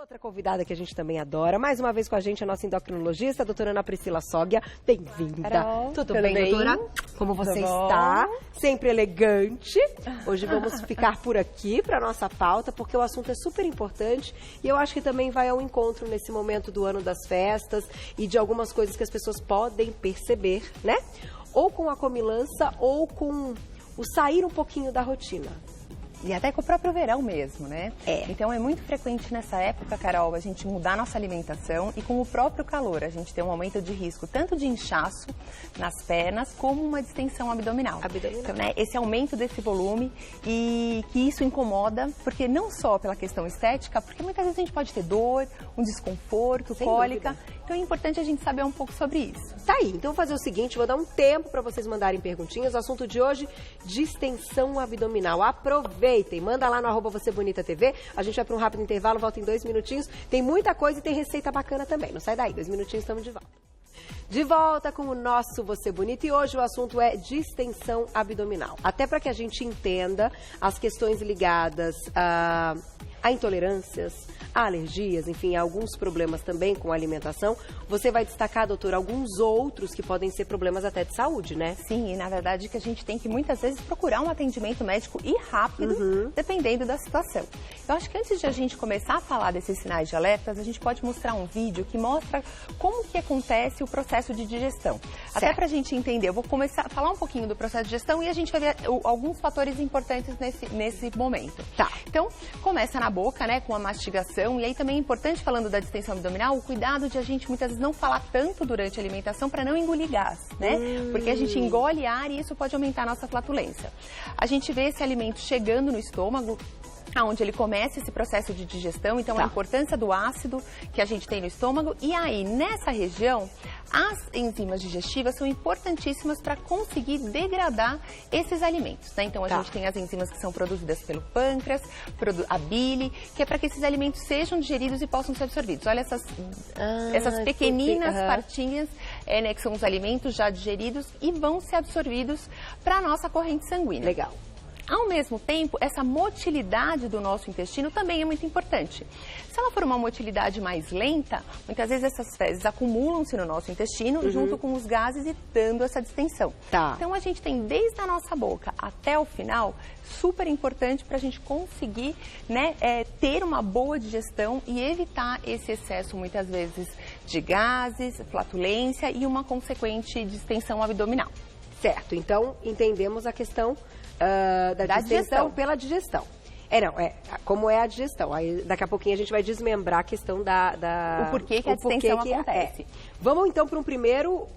outra convidada que a gente também adora. Mais uma vez com a gente, a nossa endocrinologista, a doutora Ana Priscila Sóguia. Bem-vinda. Tudo bem, doutora? Como você está? Sempre elegante. Hoje vamos ficar por aqui para nossa pauta, porque o assunto é super importante e eu acho que também vai ao encontro nesse momento do ano das festas e de algumas coisas que as pessoas podem perceber, né? Ou com a comilança ou com o sair um pouquinho da rotina. E até com o próprio verão mesmo, né? Então é muito frequente nessa época, Carol, a gente mudar nossa alimentação e com o próprio calor a gente tem um aumento de risco tanto de inchaço nas pernas como uma distensão abdominal. Então, né, esse aumento desse volume e que isso incomoda, porque não só pela questão estética, porque muitas vezes a gente pode ter dor, um desconforto, cólica. Então é importante a gente saber um pouco sobre isso. Tá aí, então vou fazer o seguinte, vou dar um tempo para vocês mandarem perguntinhas. O assunto de hoje, distensão abdominal. Aproveitem, manda lá no @VocêBonitaTV. A gente vai para um rápido intervalo, volta em 2 minutinhos. Tem muita coisa e tem receita bacana também. Não sai daí, 2 minutinhos, estamos de volta. De volta com o nosso Você Bonita e hoje o assunto é distensão abdominal. Até para que a gente entenda as questões ligadas a intolerâncias, a alergias, enfim, alguns problemas também com a alimentação. Você vai destacar, doutora, alguns outros que podem ser problemas até de saúde, né? Sim, e na verdade que a gente tem que muitas vezes procurar um atendimento médico e rápido, dependendo da situação. Eu acho que antes de a gente começar a falar desses sinais de alertas, a gente pode mostrar um vídeo que mostra como que acontece o processo de digestão. Certo. Até pra gente entender, eu vou começar a falar um pouquinho do processo de digestão e a gente vai ver alguns fatores importantes nesse momento. Tá. Então, começa na boca, né, com a mastigação. E aí também é importante, falando da distensão abdominal, o cuidado de a gente muitas vezes não falar tanto durante a alimentação para não engolir gás, né? Porque a gente engole ar e isso pode aumentar a nossa flatulência. A gente vê esse alimento chegando no estômago, onde ele começa esse processo de digestão, então a importância do ácido que a gente tem no estômago. E aí, nessa região, as enzimas digestivas são importantíssimas para conseguir degradar esses alimentos, né? Então a gente tem as enzimas que são produzidas pelo pâncreas, a bile, que é para que esses alimentos sejam digeridos e possam ser absorvidos. Olha essas pequeninas partinhas, né, que são os alimentos já digeridos e vão ser absorvidos para a nossa corrente sanguínea. Legal. Ao mesmo tempo, essa motilidade do nosso intestino também é muito importante. Se ela for uma motilidade mais lenta, muitas vezes essas fezes acumulam-se no nosso intestino junto com os gases e dando essa distensão. Então a gente tem desde a nossa boca até o final, super importante para a gente conseguir, né, ter uma boa digestão e evitar esse excesso muitas vezes de gases, flatulência e uma consequente distensão abdominal. Certo, então entendemos a questão da digestão pela digestão. Como é a digestão. Aí daqui a pouquinho a gente vai desmembrar a questão o porquê que a distensão acontece. Vamos então para um primeiro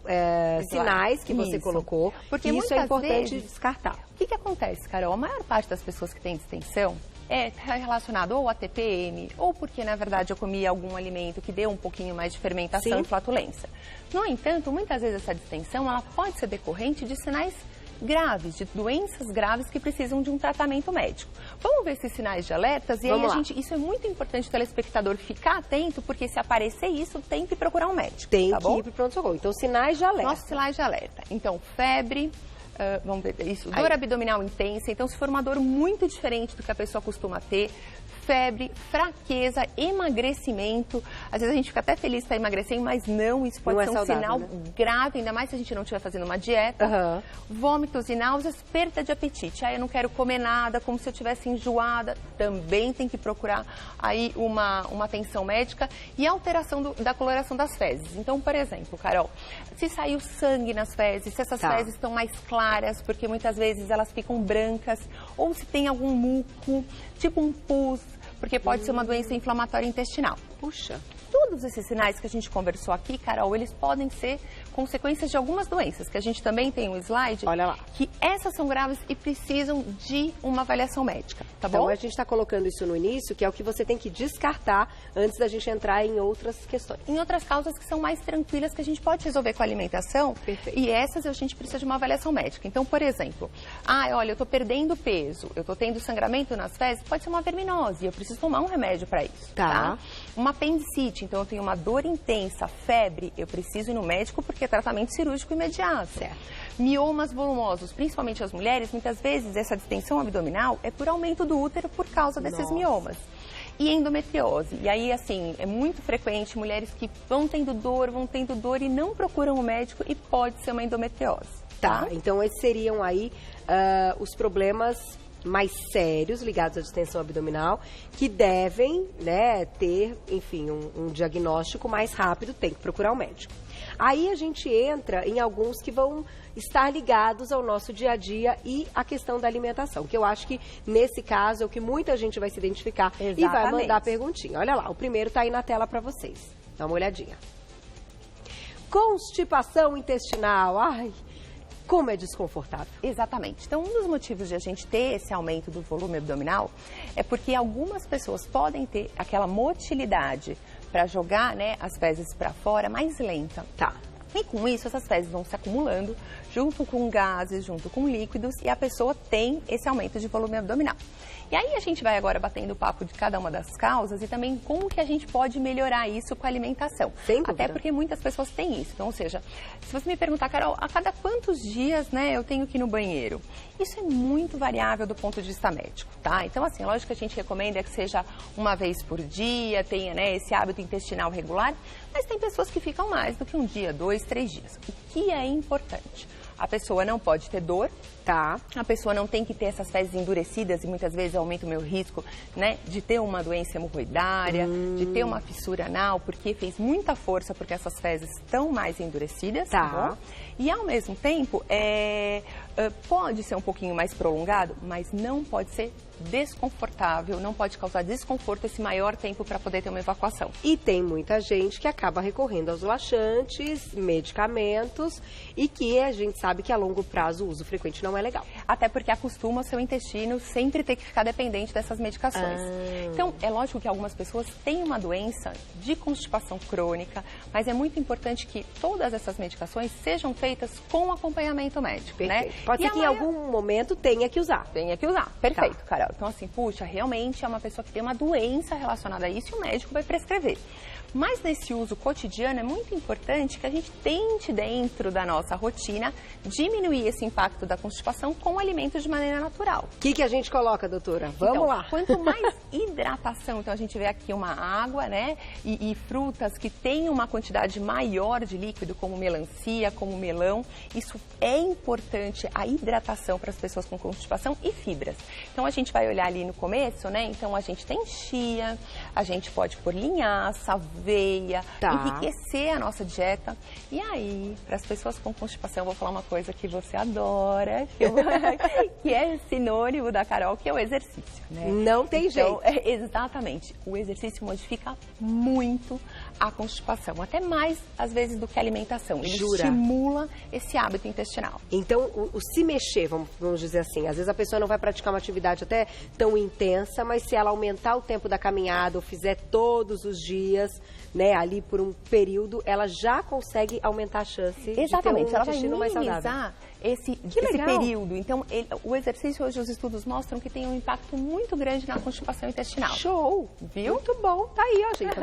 sinais que você colocou, porque isso é importante descartar. O que acontece, Carol? A maior parte das pessoas que têm distensão é relacionado ou a TPM, ou porque, na verdade, eu comi algum alimento que deu um pouquinho mais de fermentação e flatulência. No entanto, muitas vezes essa distensão ela pode ser decorrente de sinais graves, de doenças graves que precisam de um tratamento médico. Vamos ver esses sinais de alertas e aí isso é muito importante o telespectador ficar atento, porque se aparecer isso, tem que procurar um médico. Tem que ir para o pronto-socorro. Então, sinais de alerta. Nossos sinais de alerta. Então, febre, vamos ver isso, dor abdominal intensa. Então, se for uma dor muito diferente do que a pessoa costuma ter, febre, fraqueza, emagrecimento. Às vezes a gente fica até feliz para emagrecer, mas não, isso pode ser um sinal grave, ainda mais se a gente não estiver fazendo uma dieta. Vômitos e náuseas, perda de apetite. Aí eu não quero comer nada, como se eu estivesse enjoada. Também tem que procurar aí uma atenção médica e alteração da coloração das fezes. Então, por exemplo, Carol, se saiu sangue nas fezes, se essas fezes estão mais claras, porque muitas vezes elas ficam brancas, ou se tem algum muco, tipo um pus, porque pode ser uma doença inflamatória intestinal. Puxa! Todos esses sinais que a gente conversou aqui, Carol, eles podem ser consequências de algumas doenças, que a gente também tem um slide. Olha lá. Que essas são graves e precisam de uma avaliação médica, tá bom? Então, a gente está colocando isso no início, que é o que você tem que descartar antes da gente entrar em outras questões. Em outras causas que são mais tranquilas, que a gente pode resolver com a alimentação. Perfeito. E essas a gente precisa de uma avaliação médica. Então, por exemplo, olha, eu estou perdendo peso, eu estou tendo sangramento nas fezes, pode ser uma verminose, eu preciso tomar um remédio para isso, tá? Uma apendicite, então eu tenho uma dor intensa, febre, eu preciso ir no médico porque é tratamento cirúrgico imediato. Certo. Miomas volumosos, principalmente as mulheres, muitas vezes essa distensão abdominal é por aumento do útero por causa desses miomas. e endometriose. E aí, assim, é muito frequente mulheres que vão tendo dor e não procuram o médico e pode ser uma endometriose. Tá, então esses seriam aí os problemas mais sérios ligados à distensão abdominal, que devem, né, ter, enfim, um diagnóstico mais rápido, tem que procurar o médico. Aí a gente entra em alguns que vão estar ligados ao nosso dia a dia e à questão da alimentação, que eu acho que nesse caso é o que muita gente vai se identificar. Exatamente. E vai mandar perguntinha. Olha lá, o primeiro tá aí na tela para vocês. Dá uma olhadinha. Constipação intestinal. Ai, como é desconfortável. Exatamente. Então, um dos motivos de a gente ter esse aumento do volume abdominal é porque algumas pessoas podem ter aquela motilidade para jogar, né, as fezes para fora mais lenta. Tá. E com isso, essas fezes vão se acumulando junto com gases, junto com líquidos, e a pessoa tem esse aumento de volume abdominal. E aí a gente vai agora batendo o papo de cada uma das causas e também como que a gente pode melhorar isso com a alimentação. Sem dúvida. Até porque muitas pessoas têm isso. Então, ou seja, se você me perguntar, Carol, a cada quantos dias, né, eu tenho que ir no banheiro? Isso é muito variável do ponto de vista médico, tá? Então, assim, lógico que a gente recomenda que seja uma vez por dia, tenha, né, esse hábito intestinal regular, mas tem pessoas que ficam mais do que um dia, 2, 3 dias. O que é importante? A pessoa não pode ter dor, tá? A pessoa não tem que ter essas fezes endurecidas e muitas vezes aumenta o meu risco, né, de ter uma doença hemorroidária, de ter uma fissura anal, porque fez muita força porque essas fezes estão mais endurecidas, tá bom? E ao mesmo tempo, pode ser um pouquinho mais prolongado, mas não pode ser desconfortável, não pode causar desconforto esse maior tempo para poder ter uma evacuação. E tem muita gente que acaba recorrendo aos laxantes, medicamentos, e que a gente sabe que a longo prazo o uso frequente não é legal. Até porque acostuma o seu intestino sempre ter que ficar dependente dessas medicações. Então, é lógico que algumas pessoas têm uma doença de constipação crônica, mas é muito importante que todas essas medicações sejam feitas com acompanhamento médico, né? Pode ser que em algum momento tenha que usar. Tenha que usar, perfeito, tá. Carol. Então, assim, puxa, realmente é uma pessoa que tem uma doença relacionada a isso e o médico vai prescrever. Mas nesse uso cotidiano é muito importante que a gente tente, dentro da nossa rotina, diminuir esse impacto da constipação com alimentos de maneira natural. O que a gente coloca, doutora? Vamos lá. Quanto mais hidratação, então a gente vê aqui uma água, né? E frutas que têm uma quantidade maior de líquido, como melancia, como melão. Isso é importante, a hidratação para as pessoas com constipação e fibras. Então a gente vai olhar ali no começo, né? Então a gente tem chia, a gente pode pôr linhaça, aveia, enriquecer a nossa dieta. E aí, para as pessoas com constipação, eu vou falar uma coisa que você adora, que é sinônimo da Carol, que é o exercício, né? Não tem jeito. Exatamente. O exercício modifica muito a constipação, até mais, às vezes, do que a alimentação. Ele estimula esse hábito intestinal. Então, o se mexer, vamos dizer assim, às vezes a pessoa não vai praticar uma atividade até tão intensa, mas se ela aumentar o tempo da caminhada ou fizer todos os dias, né, ali por um período, ela já consegue aumentar a chance de ter um intestino mais saudável. Esse período. Então, o exercício, hoje os estudos mostram que tem um impacto muito grande na constipação intestinal. Show! Viu? Muito bom. Tá aí, ó, gente.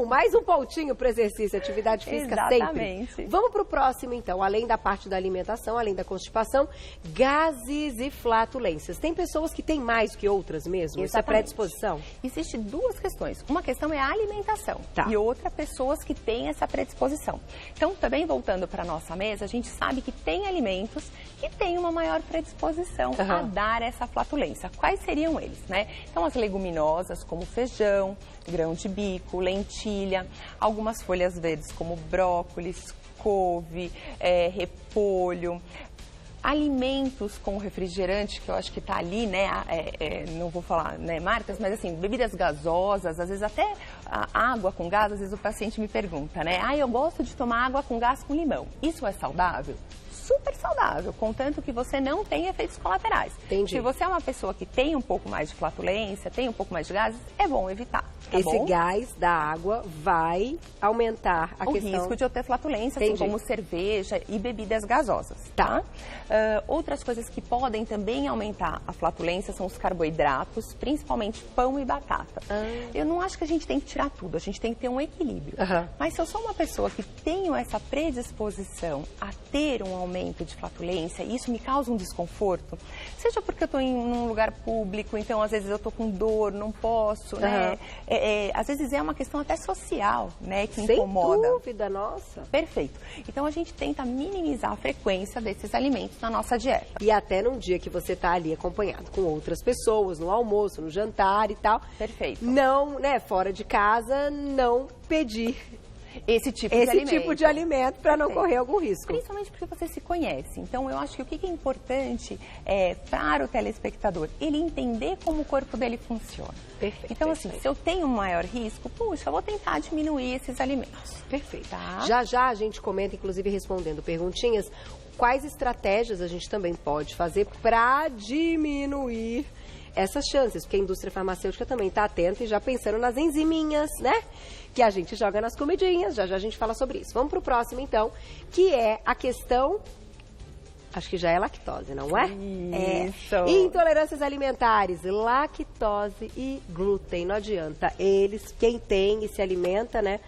mais um pontinho para exercício, atividade física sempre. Vamos pro próximo, então. Além da parte da alimentação, além da constipação, gases e flatulências. Tem pessoas que têm mais que outras mesmo? Isso é predisposição? Existem duas questões. Uma questão é a alimentação e outra, pessoas que têm essa predisposição. Então, também voltando para a nossa mesa, a gente sabe que tem alimentos que têm uma maior predisposição a dar essa flatulência. Quais seriam eles, né? Então, as leguminosas, como feijão, grão de bico, lentilha, algumas folhas verdes, como brócolis, couve, repolho, alimentos com refrigerante, que eu acho que está ali, né, não vou falar, né, marcas, mas assim, bebidas gasosas, às vezes até água com gás, às vezes o paciente me pergunta, né, eu gosto de tomar água com gás com limão. Isso é saudável? Super saudável, contanto que você não tem efeitos colaterais. Entendi. Se você é uma pessoa que tem um pouco mais de flatulência, tem um pouco mais de gases, é bom evitar. Esse gás da água vai aumentar o risco de eu ter flatulência, assim como cerveja e bebidas gasosas, tá? Outras coisas que podem também aumentar a flatulência são os carboidratos, principalmente pão e batata. Eu não acho que a gente tem que tirar tudo, a gente tem que ter um equilíbrio. Mas se eu sou uma pessoa que tenho essa predisposição a ter um aumento aumento de flatulência, e isso me causa um desconforto, seja porque eu estou em um lugar público, então às vezes eu estou com dor, não posso, né? Às vezes é uma questão até social, né, que incomoda. Sem dúvida, nossa. Perfeito. Então a gente tenta minimizar a frequência desses alimentos na nossa dieta. E até num dia que você está ali acompanhado com outras pessoas, no almoço, no jantar e tal. Perfeito. Não, né, fora de casa, não pedir esse tipo de alimento para não correr algum risco. Principalmente porque você se conhece. Então, eu acho que o que é importante para o telespectador, ele entender como o corpo dele funciona. Perfeito. Então, assim, se eu tenho um maior risco, puxa, eu vou tentar diminuir esses alimentos. Perfeito. Tá? Já a gente comenta, inclusive respondendo perguntinhas, quais estratégias a gente também pode fazer para diminuir essas chances, porque a indústria farmacêutica também está atenta e já pensando nas enziminhas, né? Que a gente joga nas comidinhas, já a gente fala sobre isso. Vamos para o próximo, então, que é a questão, acho que já é lactose, não é? Isso. Intolerâncias alimentares, lactose e glúten, não adianta. Quem tem e se alimenta, né?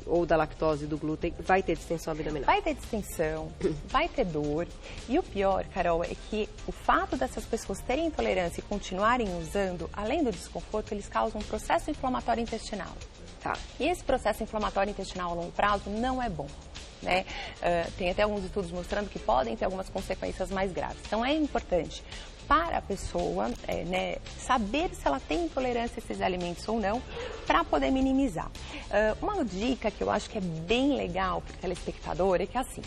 Ou da lactose e do glúten, vai ter distensão abdominal. Vai ter distensão, vai ter dor. E o pior, Carol, é que o fato dessas pessoas terem intolerância e continuarem usando, além do desconforto, eles causam um processo inflamatório intestinal. Tá. E esse processo inflamatório intestinal a longo prazo não é bom. Né? Tem até alguns estudos mostrando que podem ter algumas consequências mais graves. Então é importante para a pessoa saber se ela tem intolerância a esses alimentos ou não, para poder minimizar. Uma dica que eu acho que é bem legal para o telespectador é que assim,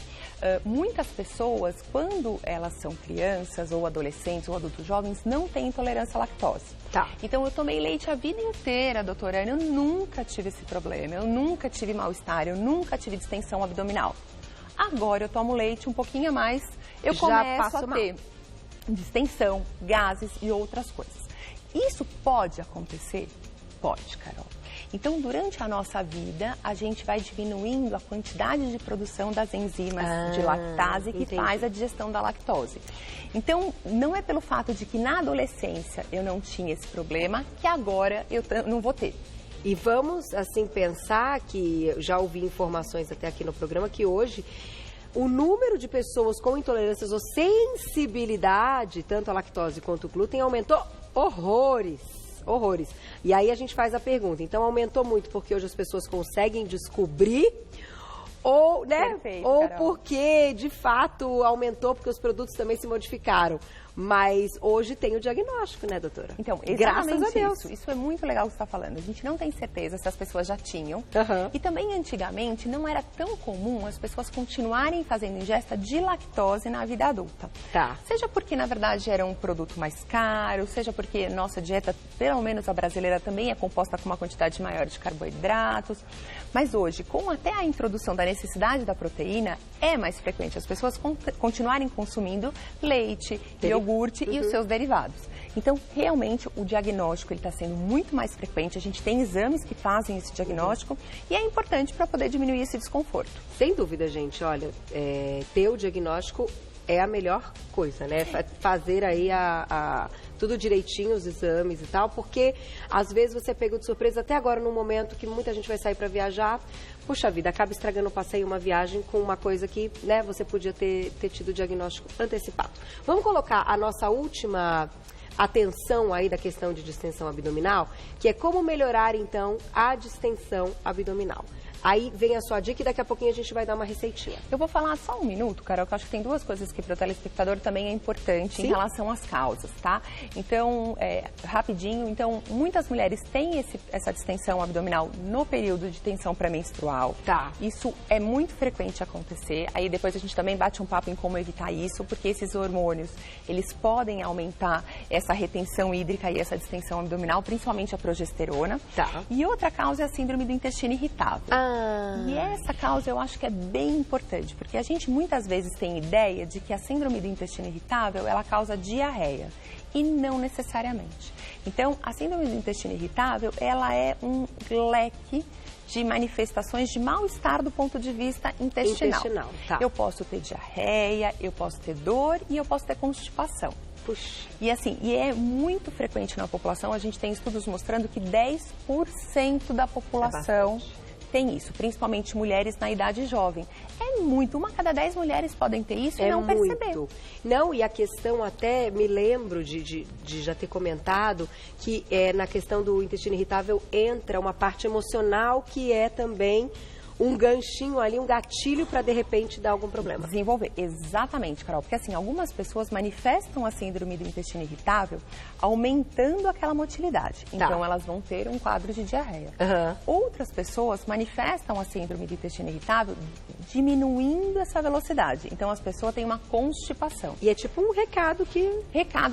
muitas pessoas, quando elas são crianças ou adolescentes ou adultos jovens, não têm intolerância à lactose. Tá. Então eu tomei leite a vida inteira, doutora Ana, eu nunca tive esse problema, eu nunca tive mal-estar, eu nunca tive distensão abdominal. Agora eu tomo leite um pouquinho a mais, eu começo a ter distensão, gases e outras coisas. Isso pode acontecer? Pode, Carol. Então, durante a nossa vida, a gente vai diminuindo a quantidade de produção das enzimas de lactase que faz a digestão da lactose. Então, não é pelo fato de que na adolescência eu não tinha esse problema que agora eu não vou ter. E vamos, assim, pensar que, eu já ouvi informações até aqui no programa, que hoje o número de pessoas com intolerâncias ou sensibilidade, tanto à lactose quanto ao glúten, aumentou horrores. E aí a gente faz a pergunta, então aumentou muito porque hoje as pessoas conseguem descobrir ou, né? Perfeito, ou Carol. porque, de fato, aumentou porque os produtos também se modificaram. Mas hoje tem o diagnóstico, né, doutora? Então, graças a Deus. Isso é muito legal o que você está falando. A gente não tem certeza se as pessoas já tinham. E também, antigamente, não era tão comum as pessoas continuarem fazendo ingesta de lactose na vida adulta. Tá. Seja porque, na verdade, era um produto mais caro, seja porque nossa dieta, pelo menos a brasileira, também é composta com uma quantidade maior de carboidratos. Mas hoje, com até a introdução da necessidade da proteína, é mais frequente as pessoas continuarem consumindo leite, iogurte e os seus derivados. Então, realmente, o diagnóstico está sendo muito mais frequente. A gente tem exames que fazem esse diagnóstico e é importante para poder diminuir esse desconforto. Sem dúvida, gente. Olha, ter o diagnóstico é a melhor coisa, né? Fazer aí tudo direitinho, os exames e tal, porque às vezes você pega de surpresa, até agora, num momento que muita gente vai sair para viajar, puxa vida, acaba estragando o passeio, uma viagem com uma coisa que, né, você podia ter tido o diagnóstico antecipado. Vamos colocar a nossa última atenção aí da questão de distensão abdominal, que é como melhorar, então, a distensão abdominal. Aí vem a sua dica e daqui a pouquinho a gente vai dar uma receitinha. Eu vou falar só um minuto, Carol, que eu acho que tem duas coisas que para o telespectador também é importante em relação às causas, tá? Então, rapidinho, então, muitas mulheres têm essa distensão abdominal no período de tensão pré-menstrual. Tá. Isso é muito frequente acontecer. Aí depois a gente também bate um papo em como evitar isso, porque esses hormônios, eles podem aumentar essa retenção hídrica e essa distensão abdominal, principalmente a progesterona. Tá. E outra causa é a síndrome do intestino irritável. E essa causa eu acho que é bem importante, porque a gente muitas vezes tem ideia de que a síndrome do intestino irritável, ela causa diarreia, e não necessariamente. Então, a síndrome do intestino irritável, ela é um leque de manifestações de mal-estar do ponto de vista intestinal. Tá. Eu posso ter diarreia, eu posso ter dor e eu posso ter constipação. Puxa. E assim, é muito frequente na população, a gente tem estudos mostrando que 10% da população tem isso, principalmente mulheres na idade jovem. É muito, 1 a cada 10 mulheres podem ter isso e não perceber. Não, e a questão até, me lembro de já ter comentado, que na questão do intestino irritável entra uma parte emocional que é também um ganchinho ali, um gatilho para de repente dar algum problema. Desenvolver, exatamente, Carol, porque assim, algumas pessoas manifestam a síndrome do intestino irritável aumentando aquela motilidade, então elas vão ter um quadro de diarreia. Outras pessoas manifestam a síndrome do intestino irritável diminuindo essa velocidade, então as pessoas têm uma constipação. E é tipo um recado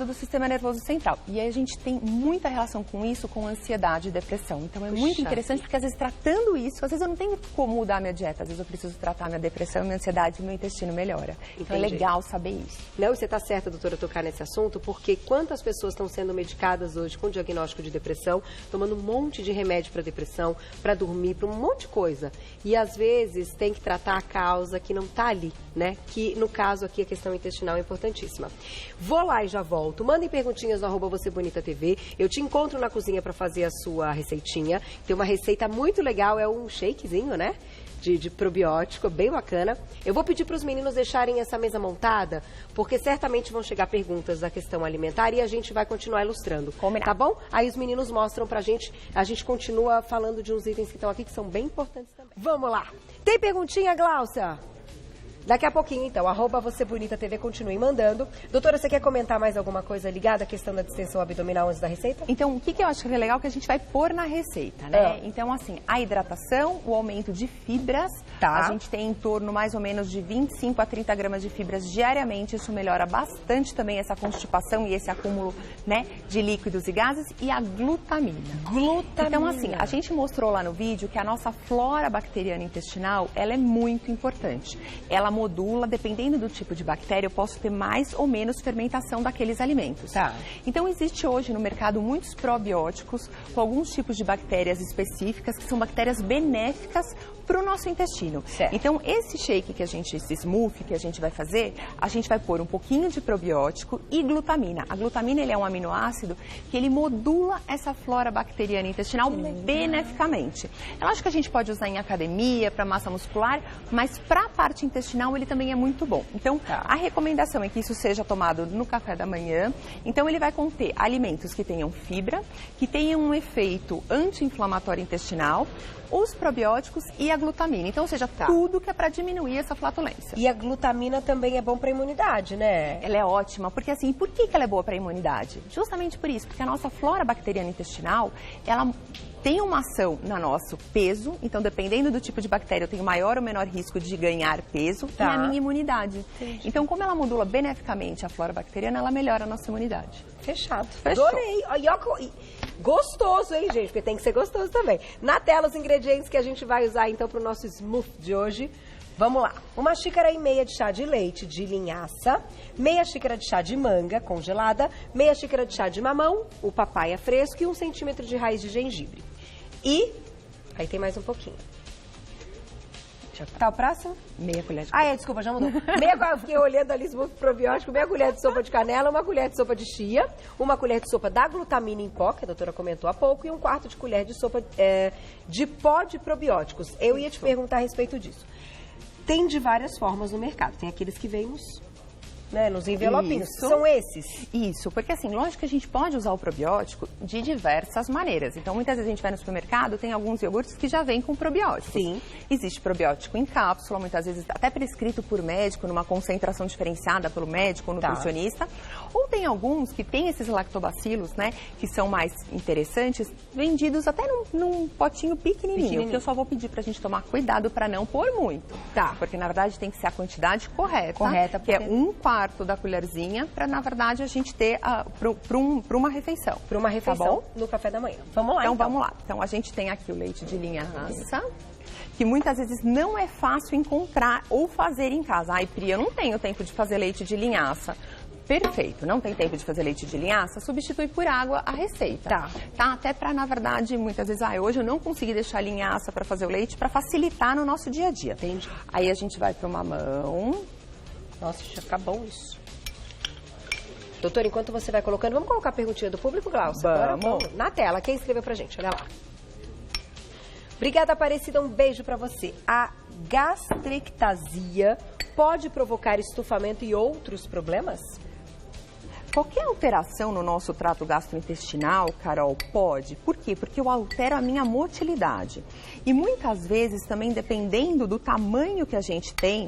do sistema nervoso central. E aí a gente tem muita relação com isso, com ansiedade e depressão. Então é muito interessante, porque às vezes tratando isso, às vezes eu não tenho como mudar minha dieta, às vezes eu preciso tratar minha depressão, minha ansiedade e meu intestino melhora. Então é legal saber isso. Não, você está certa, doutora, tocar nesse assunto, porque quantas pessoas estão sendo medicadas hoje com diagnóstico de depressão, tomando um monte de remédio para depressão, para dormir, para um monte de coisa. E às vezes tem que tratar a causa que não está ali, né? Que no caso aqui a questão intestinal é importantíssima. Vou lá e já volto. Mandem perguntinhas no @vocêbonita.tv. Eu te encontro na cozinha para fazer a sua receitinha. Tem uma receita muito legal, é um shakezinho, né? De probiótico, bem bacana. Eu vou pedir para os meninos deixarem essa mesa montada, porque certamente vão chegar perguntas da questão alimentar e a gente vai continuar ilustrando. Combinado. Tá bom? Aí os meninos mostram pra gente, a gente continua falando de uns itens que estão aqui que são bem importantes também. Vamos lá. Tem perguntinha, Glaucia? Daqui a pouquinho, então, @vocêbonita.tv, continue mandando. Doutora, você quer comentar mais alguma coisa ligada à questão da distensão abdominal antes da receita? Então, o que eu acho que é legal que a gente vai pôr na receita, né? Então, assim, a hidratação, o aumento de fibras. A gente tem em torno mais ou menos de 25 a 30 gramas de fibras diariamente. Isso melhora bastante também essa constipação e esse acúmulo, né, de líquidos e gases. E a glutamina. Então, assim, a gente mostrou lá no vídeo que a nossa flora bacteriana intestinal, ela é muito importante. Ela modula, dependendo do tipo de bactéria, eu posso ter mais ou menos fermentação daqueles alimentos. Então, existe hoje no mercado muitos probióticos com alguns tipos de bactérias específicas, que são bactérias benéficas para o nosso intestino. Então, esse shake que a gente, esse smoothie que a gente vai fazer, a gente vai pôr um pouquinho de probiótico e glutamina. A glutamina, ele é um aminoácido que ele modula essa flora bacteriana intestinal beneficamente. Eu acho que a gente pode usar em academia, para massa muscular, mas para a parte intestinal ele também é muito bom. Então, a recomendação é que isso seja tomado no café da manhã. Então, ele vai conter alimentos que tenham fibra, que tenham um efeito anti-inflamatório intestinal, os probióticos e a glutamina. Então, ou seja, tudo que é para diminuir essa flatulência. E a glutamina também é bom para a imunidade, né? Ela é ótima, porque assim, por que ela é boa para a imunidade? Justamente por isso, porque a nossa flora bacteriana intestinal, ela tem uma ação no nosso peso, então dependendo do tipo de bactéria eu tenho maior ou menor risco de ganhar peso e a minha imunidade. Então, como ela modula beneficamente a flora bacteriana, ela melhora a nossa imunidade. Fechado. Adorei. Gostoso, hein, gente? Porque tem que ser gostoso também. Na tela, os ingredientes que a gente vai usar, então, para o nosso smoothie de hoje. Vamos lá. 1,5 xícaras de chá de leite de linhaça, meia xícara de chá de manga congelada, meia xícara de chá de mamão, o papaya fresco e 1 centímetro de raiz de gengibre. E, aí tem mais um pouquinho. Tá o próximo? Meia colher de sopa. Desculpa, já mudou. Eu fiquei olhando ali, smoothie probiótico, meia colher de sopa de canela, 1 colher de sopa de chia, 1 colher de sopa da glutamina em pó, que a doutora comentou há pouco, e 1/4 de colher de sopa de pó de probióticos. Eu ia te perguntar a respeito disso. Tem de várias formas no mercado. Tem aqueles que vêm nos envelopinhos. São esses? Isso, porque assim, lógico que a gente pode usar o probiótico de diversas maneiras. Então, muitas vezes a gente vai no supermercado, tem alguns iogurtes que já vêm com probióticos. Sim. Existe probiótico em cápsula, muitas vezes até prescrito por médico, numa concentração diferenciada pelo médico ou nutricionista. Ou tem alguns que tem esses lactobacilos, né, que são mais interessantes, vendidos até num potinho pequenininho. Que eu só vou pedir pra gente tomar cuidado para não pôr muito. Porque, na verdade, tem que ser a quantidade correta. Que é 1/4 da colherzinha, para, na verdade, a gente ter para uma refeição. Para uma refeição no café da manhã. Vamos lá, então. Vamos lá. Então, a gente tem aqui o leite de linhaça, que muitas vezes não é fácil encontrar ou fazer em casa. Ai, Pri, eu não tenho tempo de fazer leite de linhaça. Perfeito, não tem tempo de fazer leite de linhaça, substitui por água a receita. Até para, na verdade, muitas vezes, hoje eu não consegui deixar a linhaça para fazer o leite, para facilitar no nosso dia a dia. Entendi. Aí a gente vai para o mamão. Nossa, já fica bom isso. Doutora, enquanto você vai colocando, vamos colocar a perguntinha do público, Glaucia? Vamos. Na tela, quem escreveu pra gente? Olha lá. Obrigada, Aparecida. Um beijo pra você. A gastrectasia pode provocar estufamento e outros problemas? Qualquer alteração no nosso trato gastrointestinal, Carol, pode. Por quê? Porque eu altero a minha motilidade. E muitas vezes também, dependendo do tamanho que a gente tem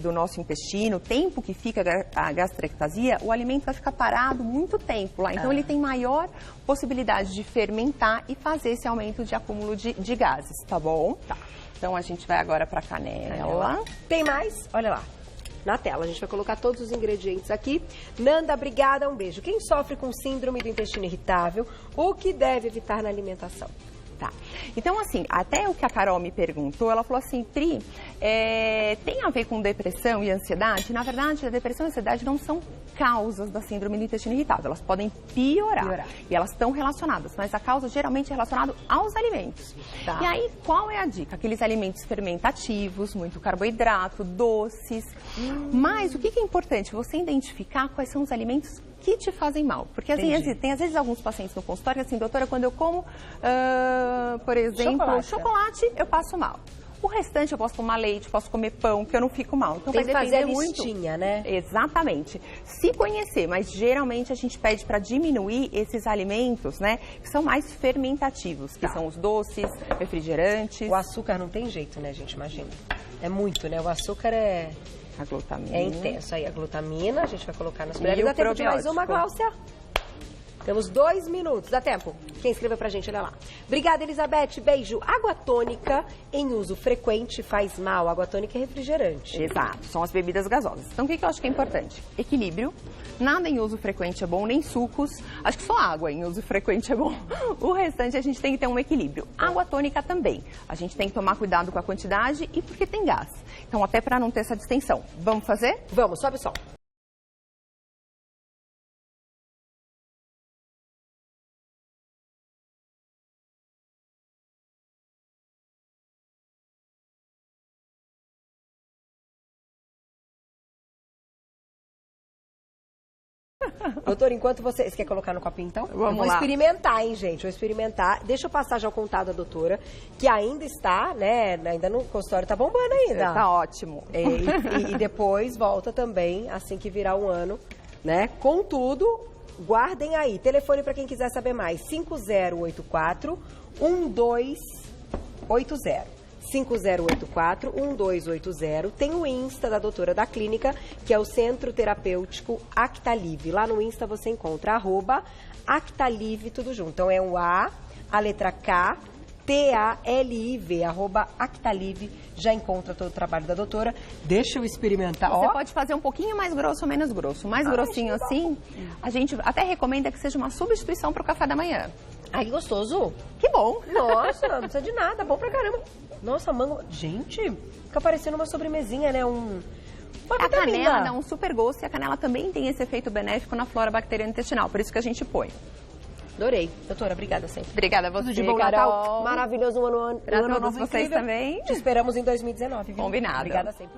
do nosso intestino, o tempo que fica a gastrectasia, o alimento vai ficar parado muito tempo lá. Então, ele tem maior possibilidade de fermentar e fazer esse aumento de acúmulo de gases, tá bom? Tá. Então, a gente vai agora para a canela. Tem mais? Olha lá. Na tela, a gente vai colocar todos os ingredientes aqui. Nanda, obrigada, um beijo. Quem sofre com síndrome do intestino irritável, o que deve evitar na alimentação? Tá. Então, assim, até o que a Carol me perguntou, ela falou assim, Pri, tem a ver com depressão e ansiedade? Na verdade, a depressão e a ansiedade não são causas da síndrome do intestino irritável, elas podem piorar. E elas estão relacionadas, mas a causa geralmente é relacionada aos alimentos. Tá. E aí, qual é a dica? Aqueles alimentos fermentativos, muito carboidrato, doces. Mas o que é importante? Você identificar quais são os alimentos que te fazem mal. Porque assim, tem às vezes alguns pacientes no consultório assim, doutora, quando eu como, por exemplo, chocolate, eu passo mal. O restante eu posso tomar leite, posso comer pão, que eu não fico mal. Então tem vai que fazer depender muito. Listinha, né? Exatamente. Se conhecer, mas geralmente a gente pede para diminuir esses alimentos, né, que são mais fermentativos, que são os doces, refrigerantes. O açúcar não tem jeito, né, gente? Imagina. É muito, né? O açúcar é... A glutamina. É intenso. Aí a glutamina, a gente vai colocar nas colheres. Dá tempo de mais uma, Gláucia? Temos 2 minutos. Dá tempo? Quem escreveu pra gente, olha lá. Obrigada, Elizabeth. Beijo. Água tônica em uso frequente faz mal. Água tônica é refrigerante. Exato. São as bebidas gasosas. Então, o que eu acho que é importante? Equilíbrio. Nada em uso frequente é bom, nem sucos. Acho que só água em uso frequente é bom. O restante a gente tem que ter um equilíbrio. Água tônica também. A gente tem que tomar cuidado com a quantidade e porque tem gás. Então, até para não ter essa distensão. Vamos fazer? Vamos, sobe o som. Doutor, enquanto você quer colocar no copinho, então? Vamos vou lá. Experimentar, hein, gente? Vou experimentar. Deixa eu passar já o contato da doutora, que ainda está, né? Ainda no consultório, tá bombando ainda. Tá ótimo. E depois volta também, assim que virar um ano, né? Contudo, guardem aí. Telefone para quem quiser saber mais: 5084-1280. 5084-1280. Tem o Insta da doutora da clínica, que é o Centro Terapêutico Actalive. Lá no Insta você encontra @Actalive, tudo junto. Então é o a letra K, T-A-L-I-V, @Actalive. Já encontra todo o trabalho da doutora. Deixa eu experimentar. Você pode fazer um pouquinho mais grosso ou menos grosso. Mais grossinho assim, a gente até recomenda que seja uma substituição para o café da manhã. Ai, que gostoso. Que bom. Nossa, não precisa de nada, bom pra caramba. Nossa, mango... Gente, fica parecendo uma sobremesinha, né? A canela dá um super gosto e a canela também tem esse efeito benéfico na flora bacteriana intestinal, por isso que a gente põe. Adorei. Doutora, obrigada sempre. Obrigada a você, Tudo de bom, Carol. Natal. Maravilhoso, um ano Pra todos novo vocês incrível. também. Te esperamos em 2019, viu? Combinado. Obrigada sempre.